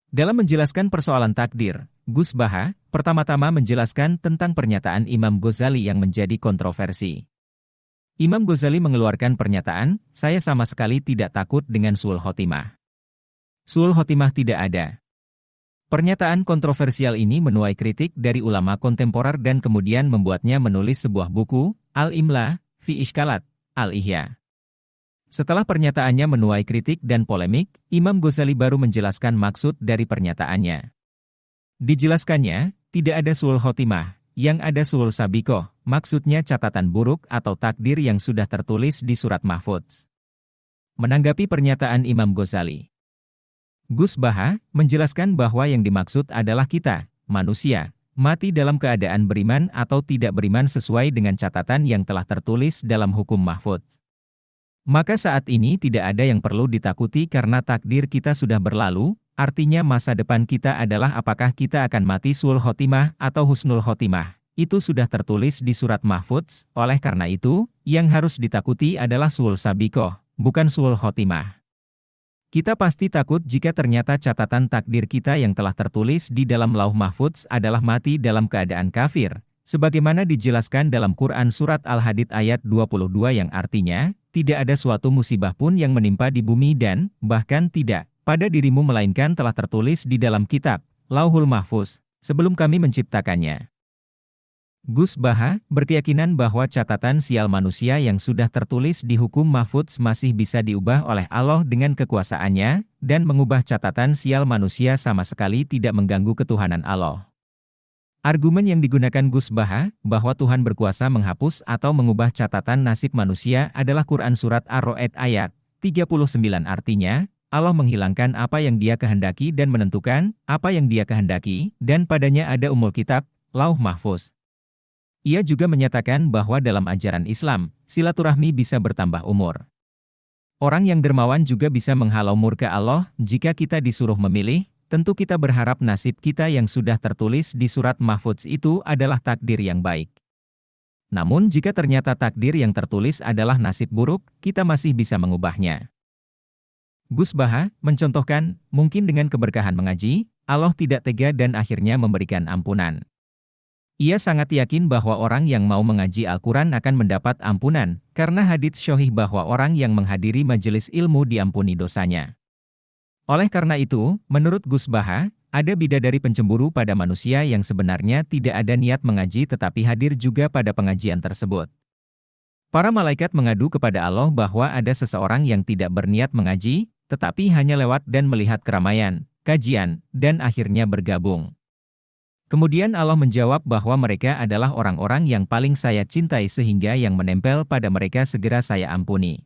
Dalam menjelaskan persoalan takdir, Gus Baha pertama-tama menjelaskan tentang pernyataan Imam Ghazali yang menjadi kontroversi. Imam Ghazali mengeluarkan pernyataan, saya sama sekali tidak takut dengan su'ul khotimah. Su'ul khotimah tidak ada. Pernyataan kontroversial ini menuai kritik dari ulama kontemporer dan kemudian membuatnya menulis sebuah buku, Al-Imla, fi Ishkalat, Al-Ihya. Setelah pernyataannya menuai kritik dan polemik, Imam Ghazali baru menjelaskan maksud dari pernyataannya. Dijelaskannya, tidak ada su'ul khotimah, yang ada su'ul sabikoh, maksudnya catatan buruk atau takdir yang sudah tertulis di surat Mahfudz. Menanggapi pernyataan Imam Ghazali, Gus Baha menjelaskan bahwa yang dimaksud adalah kita, manusia, mati dalam keadaan beriman atau tidak beriman sesuai dengan catatan yang telah tertulis dalam hukum Mahfudz. Maka saat ini tidak ada yang perlu ditakuti karena takdir kita sudah berlalu, artinya masa depan kita adalah apakah kita akan mati su'ul khotimah atau husnul khotimah. Itu sudah tertulis di surat Mahfudz, oleh karena itu, yang harus ditakuti adalah su'ul sabikoh, bukan su'ul khotimah. Kita pasti takut jika ternyata catatan takdir kita yang telah tertulis di dalam Lauh Mahfudz adalah mati dalam keadaan kafir, sebagaimana dijelaskan dalam Quran Surat Al-Hadid ayat 22 yang artinya, tidak ada suatu musibah pun yang menimpa di bumi dan, bahkan tidak, pada dirimu melainkan telah tertulis di dalam kitab, Lauhul Mahfuz, sebelum kami menciptakannya. Gus Baha berkeyakinan bahwa catatan sial manusia yang sudah tertulis di hukum Mahfudz masih bisa diubah oleh Allah dengan kekuasaannya, dan mengubah catatan sial manusia sama sekali tidak mengganggu ketuhanan Allah. Argumen yang digunakan Gus Baha, bahwa Tuhan berkuasa menghapus atau mengubah catatan nasib manusia adalah Quran Surat Ar-Ra'd ayat 39 artinya, Allah menghilangkan apa yang Dia kehendaki dan menentukan apa yang Dia kehendaki, dan padanya ada Ummul Kitab, Lauh Mahfuz. Ia juga menyatakan bahwa dalam ajaran Islam, silaturahmi bisa bertambah umur. Orang yang dermawan juga bisa menghalau murka Allah jika kita disuruh memilih. Tentu kita berharap nasib kita yang sudah tertulis di surat Mahfudz itu adalah takdir yang baik. Namun jika ternyata takdir yang tertulis adalah nasib buruk, kita masih bisa mengubahnya. Gus Baha mencontohkan, mungkin dengan keberkahan mengaji, Allah tidak tega dan akhirnya memberikan ampunan. Ia sangat yakin bahwa orang yang mau mengaji Al-Quran akan mendapat ampunan, karena hadits syahih bahwa orang yang menghadiri majelis ilmu diampuni dosanya. Oleh karena itu, menurut Gus Baha, ada bidadari pencemburu pada manusia yang sebenarnya tidak ada niat mengaji tetapi hadir juga pada pengajian tersebut. Para malaikat mengadu kepada Allah bahwa ada seseorang yang tidak berniat mengaji, tetapi hanya lewat dan melihat keramaian, kajian, dan akhirnya bergabung. Kemudian Allah menjawab bahwa mereka adalah orang-orang yang paling saya cintai sehingga yang menempel pada mereka segera saya ampuni.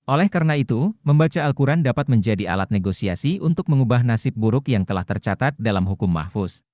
Oleh karena itu, membaca Al-Quran dapat menjadi alat negosiasi untuk mengubah nasib buruk yang telah tercatat dalam hukum Mahfuz.